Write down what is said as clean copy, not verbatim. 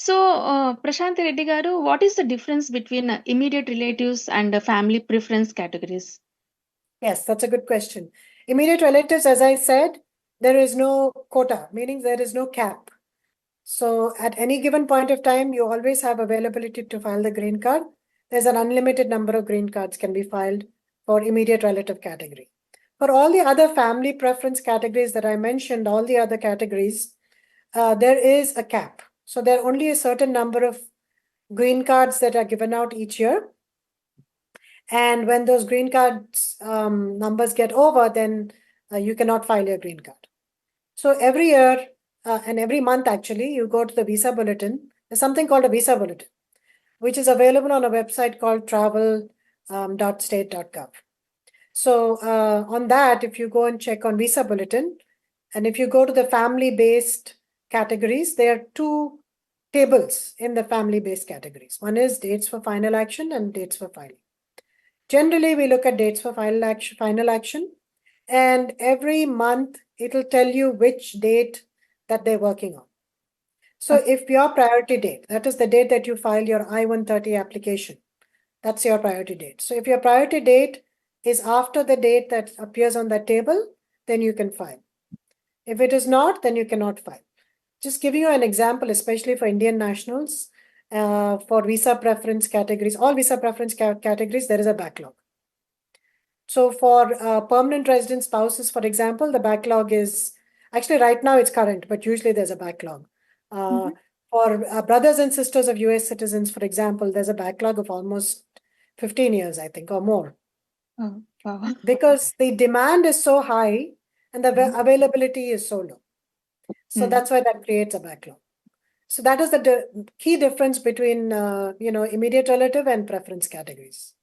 Prashanthi Reddy garu, what is the difference between immediate relatives and family preference categories? Yes, that's a good question. Immediate relatives, as I said, there is no quota, meaning there is no cap. So at any given point of time, you always have availability to file the green card. There's an unlimited number of green cards can be filed for immediate relative category. For all the other family preference categories that I mentioned, all the other categories, there is a cap. So there are only a certain number of green cards that are given out each year. And when those green cards numbers get over, then you cannot file your green card. So every year and every month, actually, you go to the visa bulletin. There's something called a visa bulletin, which is available on a website called travel.state.gov. So on that, if you go and check on visa bulletin, and if you go to the family-based categories, there are two tables in the family-based categories. One is dates for final action and dates for filing. Generally, we look at dates for final action, and every month it'll tell you which date that they're working on. So if your priority date, that is the date that you file your I-130 application, that's your priority date. So if your priority date is after the date that appears on that table, then you can file. If it is not, then you cannot file. Just giving you an example, especially for Indian nationals, for visa preference categories, all visa preference categories, there is a backlog. So for permanent resident spouses, for example, the backlog is actually right now it's current, but usually there's a backlog. For brothers and sisters of US citizens, for example, there's a backlog of almost 15 years, I think, or more. Oh, wow. Because the demand is so high and the availability is so low. So that's why that creates a backlog. So that is the key difference between, immediate relative and preference categories.